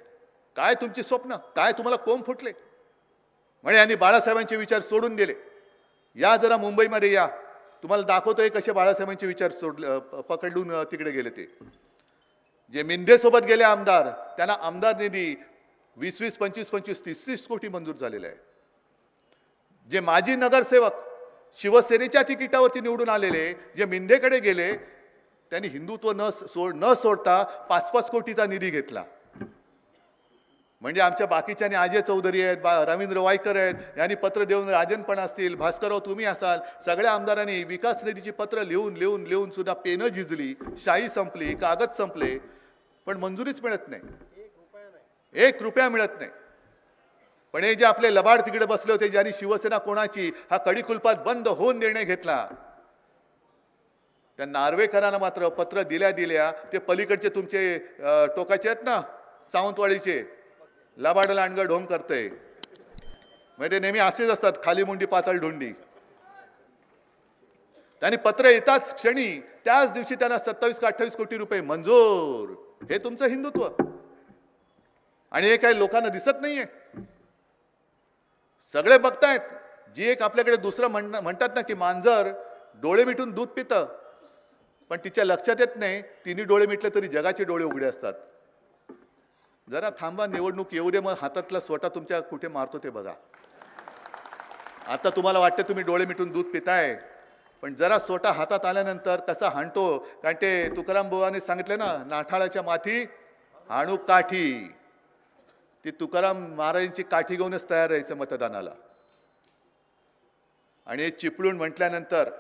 काय तुमची स्वप्न, काय तुम्हाला कोंब फुटले. म्हणजे यांनी बाळासाहेबांचे विचार सोडून दिले. या जरा मुंबईमध्ये या, तुम्हाला दाखवतोय कसे बाळासाहेबांचे विचार सोडले, पकडून तिकडे गेले. ते जे मिंदे सोबत गेले आमदार, त्यांना आमदार निधी 20-20, 25-25, 30-30 कोटी मंजूर झालेला आहे. जे माजी नगरसेवक शिवसेनेच्या तिकिटावरती निवडून आलेले जे मिंदेकडे गेले, त्यांनी हिंदुत्व न सोडता 5-5 कोटीचा निधी घेतला. म्हणजे आमच्या बाकीच्यानी अजय चौधरी आहेत, रवींद्र वायकर आहेत, यांनी पत्र देऊन, राजन पण असतील, भास्करराव तुम्ही असाल, सगळ्या आमदारांनी विकास निधीची पत्र लिहून सुद्धा पेनं झिजली, शाई संपली, कागद संपले, पण मंजुरीच मिळत नाही. 1 रुपया मिळत नाही. पण हे जे आपले लबाड तिकडे बसले होते, ज्यांनी शिवसेना कोणाची हा कडिकुलपात बंद होऊन निर्णय घेतला, त्या नार्वेकरांना मात्र पत्र दिल्या ते पलीकडचे तुमचे टोकाचे आहेत ना, सावंतवाडीचे, लबाड लांडगं ढोंग करते, म्हणजे नेहमी असेच असतात, खाली मुंडी पातळ ढोंडी. त्यांनी पत्र येताच क्षणी त्याच दिवशी त्यांना 27 का 28 कोटी रुपये मंजूर. हे तुमचं हिंदुत्व. आणि हे काही लोकांना दिसत नाहीये, सगळे बघतायत. जी एक आपल्याकडे दुसरं म्हणतात ना की मांजर डोळे मिटून दूध पितं, पण तिच्या लक्षात येत नाही तिन्ही डोळे मिटले तरी जगाचे डोळे उघडे असतात. जरा थांबा, निवडणूक येऊ दे, मग हातातला स्वतः तुमच्या कुठे मारतो ते बघा. आता तुम्हाला वाटतं तुम्ही डोळे मिटून दूध पिताय, पण जरा स्वतः हातात आल्यानंतर कसा हाणतो. कारण ते तुकाराम बुवाने सांगितले ना, नाठाळाच्या माथी हाणू काठी. ती तुकाराम महाराजांची काठी घेऊनच तयार राहायचं मतदानाला. आणि चिपळूण म्हटल्यानंतर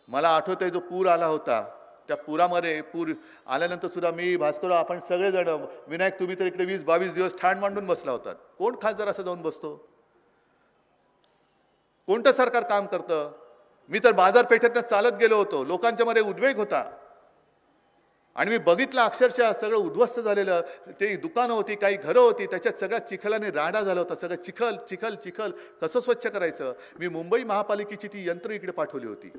मला आठवतंय जो पूर आला होता, त्या पुरामध्ये पूर आल्यानंतर सुद्धा मी, भास्करराव, आपण सगळेजण, विनायक तुम्ही तर इकडे 20-22 दिवस ठाण मांडून बसला होता. कोण खासदार असं जाऊन बसतो? कोणतं सरकार काम करतं? मी तर बाजारपेठेतनं चालत गेलो होतो, लोकांच्या मध्ये उद्वेग होता आणि मी बघितलं अक्षरशः सगळं उद्ध्वस्त झालेलं. ते दुकानं होती, काही घरं होती, त्याच्यात सगळ्या चिखलाने राडा झाला होता. सगळं चिखल चिखल चिखल कसं स्वच्छ करायचं? मी मुंबई महापालिकेची ती यंत्र इकडे पाठवली होती.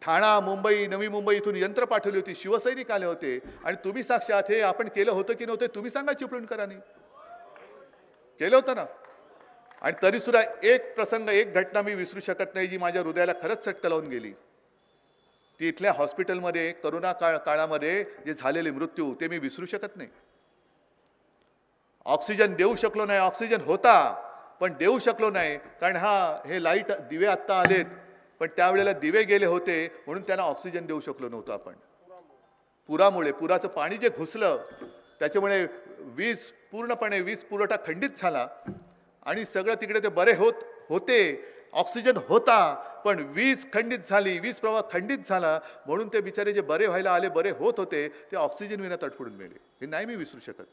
ठाणा, मुंबई, नवी मुंबई इथून यंत्र पाठवली होती, शिवसैनिक आले होते. आणि तुम्ही साक्षात हे आपण केलं होतं की नव्हतं तुम्ही सांगा. चिपळूणकरांनी केलं होतं ना. आणि तरी सुद्धा एक प्रसंग, एक घटना मी विसरू शकत नाही, जी माझ्या हृदयाला खरंच चटका लावून गेली. ती इथल्या हॉस्पिटलमध्ये करोना काळामध्ये जे झालेले मृत्यू, ते मी विसरू शकत नाही. ऑक्सिजन देऊ शकलो नाही. ऑक्सिजन होता पण देऊ शकलो नाही, कारण हे लाईट दिवे आत्ता आलेत, पण त्यावेळेला दिवे गेले होते म्हणून त्यांना ऑक्सिजन देऊ शकलो नव्हतो आपण. पुरामुळे, पुराचं पाणी जे घुसलं त्याच्यामुळे पूर्णपणे वीज पुरवठा खंडित झाला आणि सगळं तिकडे ते बरे होते. ऑक्सिजन होता पण वीज खंडित झाली, वीज प्रवाह खंडित झाला, म्हणून ते बिचारे जे बरे व्हायला आले, बरे होत होते, ते ऑक्सिजन विना तडफडून मेले. हे नाही मी विसरू शकत.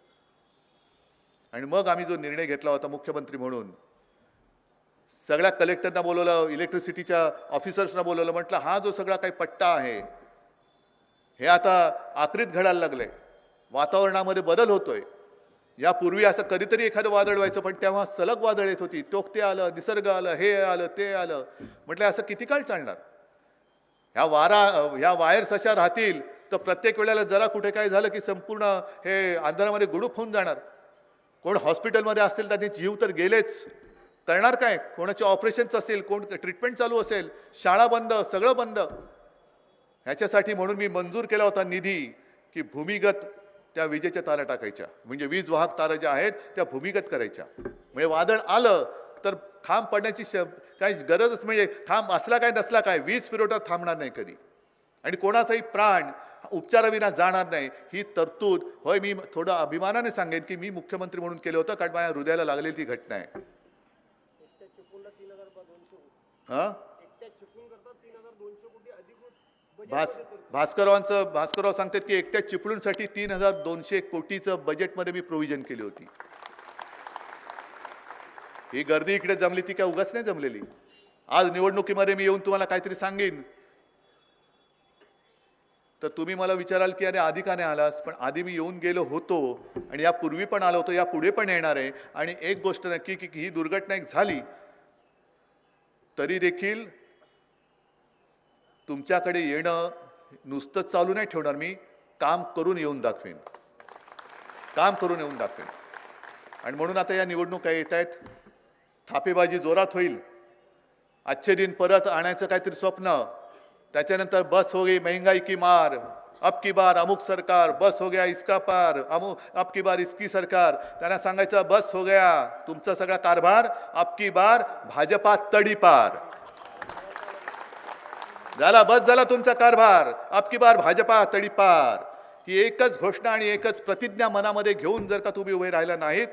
आणि मग आम्ही जो निर्णय घेतला होता मुख्यमंत्री म्हणून, सगळ्या कलेक्टरना बोलवलं, इलेक्ट्रिसिटीच्या ऑफिसर्सना बोलवलं, म्हटलं हा जो सगळा काही पट्टा आहे हे आता आखरीत घडायला लागलंय, वातावरणामध्ये बदल होतोय. यापूर्वी असं कधीतरी एखादं वादळ व्हायचं, पण तेव्हा सलग वादळ येत होती, टोकते आलं, निसर्ग आलं, हे आलं, ते आलं. म्हटलं असं किती काळ चालणार? ह्या वायर्स अशा राहतील तर प्रत्येक वेळेला जरा कुठे काय झालं की संपूर्ण हे अंधारामध्ये गुडूप होऊन जाणार. कोण हॉस्पिटलमध्ये असतील त्यांनी जीव तर गेलेच, करणार काय? कोणाचे ऑपरेशन्स असेल, कोण ट्रीटमेंट चालू असेल, शाळा बंद, सगळं बंद. ह्याच्यासाठी म्हणून मी मंजूर केला होता निधी की भूमिगत त्या विजेच्या तारा टाकायच्या, म्हणजे वीज वाहक तारा ज्या आहेत त्या भूमिगत करायच्या. म्हणजे वादळ आलं तर खांब पडण्याची काही गरजच, म्हणजे खांब असला काय नसला काय, वीज पुरवठा थांबणार नाही कधी आणि कोणाचाही प्राण उपचाराविना जाणार नाही. ही तरतूद, होय, मी थोडं अभिमानाने सांगेन की मी मुख्यमंत्री म्हणून केलं होतं, कारण माझ्या हृदयाला लागलेली ती घटना आहे. भास्करराव सांगतात की एकट्या चिपळूणसाठी 3200 कोटीचं बजेटमध्ये मी प्रोव्हिजन केली होती. ही गर्दी इकडे जमली ती काय उगाच नाही जमलेली. आज निवडणुकीमध्ये मी येऊन तुम्हाला काहीतरी सांगेन तर तुम्ही मला विचाराल की अरे आधी का नाही आलास. पण आधी मी येऊन गेलो होतो आणि यापूर्वी पण आलो होतो, या पुढे पण येणार आहे. आणि एक गोष्ट नक्की की ही दुर्घटना एक झाली तरी देखील तुमच्याकडे येणं नुसतं चालू नाही ठेवणार. मी काम करून येऊन दाखवेन, काम करून येऊन दाखवेन. आणि म्हणून आता या निवडणुका येत आहेत, थापेबाजी जोरात होईल. अच्छे दिन परत आणायचं काहीतरी स्वप्न, त्याच्यानंतर बस हो गई महंगाई की मार, अब की बार अमुक सरकार, बस हो गया इसका पार, अब की बार इसकी सरकार. त्यांना सांगायचं बस हो गया तुमचा सगळा कारभार, अब की बार भाजपा तडीपार. झाला, बस झाला तुमचा कारभार, अब की बार भाजपा तडीपार. ही एकच घोषणा आणि एकच प्रतिज्ञा मनामध्ये घेऊन जर का तुम्ही उभे राहिला नाहीत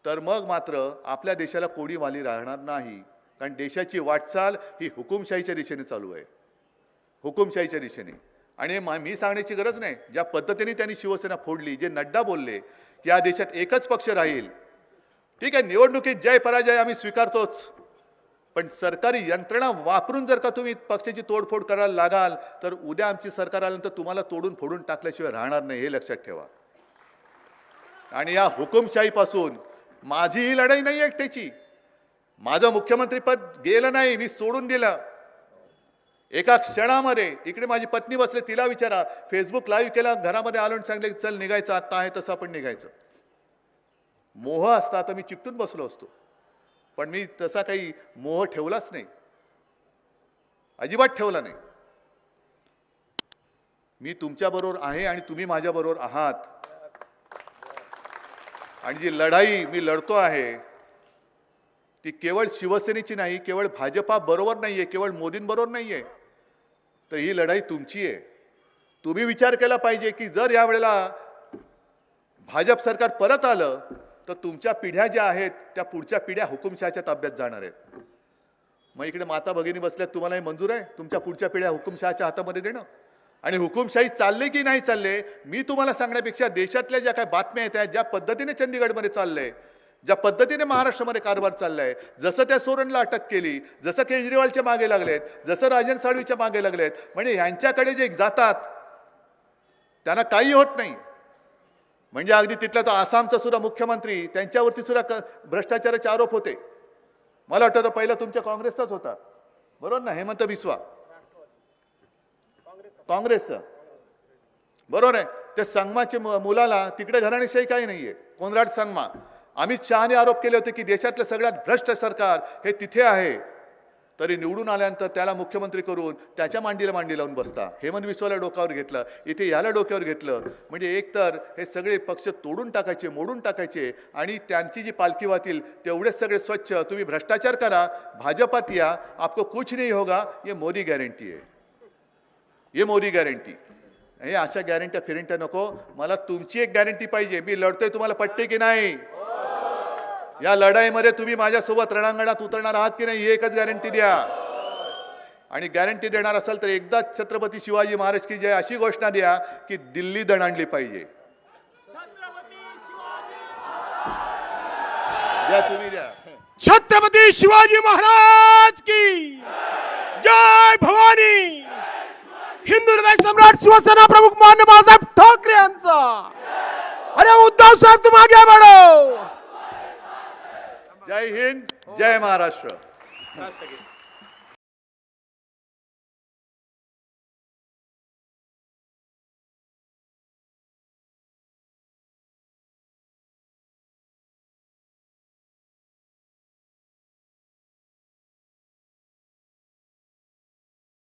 तर मग मात्र आपल्या देशाला कोणी वाली राहणार नाही. कारण देशाची वाटचाल ही हुकुमशाहीच्या दिशेने चालू आहे, हुकुमशाहीच्या दिशेने. आणि मी सांगण्याची गरज नाही, ज्या पद्धतीने त्यांनी शिवसेना फोडली, जे नड्डा बोलले की या देशात एकच पक्ष राहील. ठीक आहे, निवडणुकीत जय पराजय आम्ही स्वीकारतोच, पण सरकारी यंत्रणा वापरून जर का तुम्ही पक्षाची तोडफोड करायला लागाल तर उद्या आमची सरकार आल्यानंतर तुम्हाला तोडून फोडून टाकल्याशिवाय राहणार नाही, हे लक्षात ठेवा. आणि या हुकुमशाहीपासून माझी ही लढाई नाही एकट्याची. माझं मुख्यमंत्रीपद गेलं नाही, मी सोडून दिलं एका क्षणामध्ये. इकडे माझी पत्नी बसले, तिला विचारा, फेसबुक लाईव्ह केला, घरामध्ये आलो आणि सांगले चल निघायचं, आता आहे तसं आपण निघायचं. मोह असता आता मी चिकटून बसलो असतो, पण मी तसा काही मोह ठेवलाच नाही, अजिबात ठेवला नाही. मी तुमच्या बरोबर आहे आणि तुम्ही माझ्या बरोबर आहात. आणि जी लढाई मी लढतो आहे ती केवळ शिवसेनेची नाही, केवळ भाजपा बरोबर नाहीये, केवळ मोदींबरोबर नाहीये, तर ही लढाई तुमची आहे. तुम्ही विचार केला पाहिजे की जर यावेळेला भाजप सरकार परत आलं तर तुमच्या पिढ्या ज्या आहेत त्या पुढच्या पिढ्या हुकुमशहाच्या ताब्यात जाणार आहेत. मग इकडे माता भगिनी बसल्यात, तुम्हाला हे मंजूर आहे तुमच्या पुढच्या पिढ्या हुकुमशहाच्या हातामध्ये देणं? आणि हुकुमशाही चालले की नाही चालले मी तुम्हाला सांगण्यापेक्षा देशातल्या ज्या काही बातम्या येत आहेत, ज्या पद्धतीने चंदीगडमध्ये चाललंय, ज्या पद्धतीने महाराष्ट्रामध्ये कारभार चाललाय, जसं त्या सोरणला अटक केली, जसं केजरीवालच्या मागे लागलेत, जसं राजन साळवीच्या मागे लागलेत, म्हणजे यांच्याकडे जे जातात त्यांना काही होत नाही. म्हणजे अगदी तिथला तो आसामचा सुद्धा मुख्यमंत्री, त्यांच्यावरती सुद्धा भ्रष्टाचाराचे आरोप होते. मला वाटतं तो पहिला तुमच्या काँग्रेसचाच होता, बरोबर ना, हेमंत बिस्वा, काँग्रेसचा, बरोबर आहे. त्या संगमाच्या मुलाला तिकडे घराणेशाही काही नाहीये, कोनराड संगमा. अमित शहाने आरोप केले होते की देशातलं सगळ्यात भ्रष्ट सरकार हे तिथे आहे, तरी निवडून आल्यानंतर त्याला मुख्यमंत्री करून त्याच्या मांडीला मांडी लावून बसता. हेमंत बिस्वाला डोक्यावर घेतलं, इथे याला डोक्यावर घेतलं. म्हणजे एकतर हे सगळे पक्ष तोडून टाकायचे, मोडून टाकायचे आणि त्यांची जी पालखी वाहतील तेवढेच सगळे स्वच्छ. तुम्ही भ्रष्टाचार करा, भाजपात या, आपको कुछ नहीं होगा, ये मोदी गॅरंटी आहे, ये मोदी गॅरंटी. हे अशा गॅरंट्या फिरंट्या नको, मला तुमची एक गॅरंटी पाहिजे. मी लढतोय, तुम्हाला पटते की नाही? या लढाईमध्ये तुम्ही माझ्यासोबत रणांगणात उतरणार आहात की नाही, ही एकच गॅरंटी द्या. आणि गॅरंटी देणार असाल तर एकदाच छत्रपती शिवाजी महाराज की जय अशी घोषणा द्या की दिल्ली दणाणली पाहिजे. द्या, तुम्ही द्या. छत्रपती शिवाजी महाराज की जय भवानी. हिंदू हृदय सम्राट शिवसेना प्रमुख मान्य बाळासाहेब ठाकरे यांचा. अरे उद्धव साहेब तुम आगे बढ़ो. जय हिंद, जय महाराष्ट्र.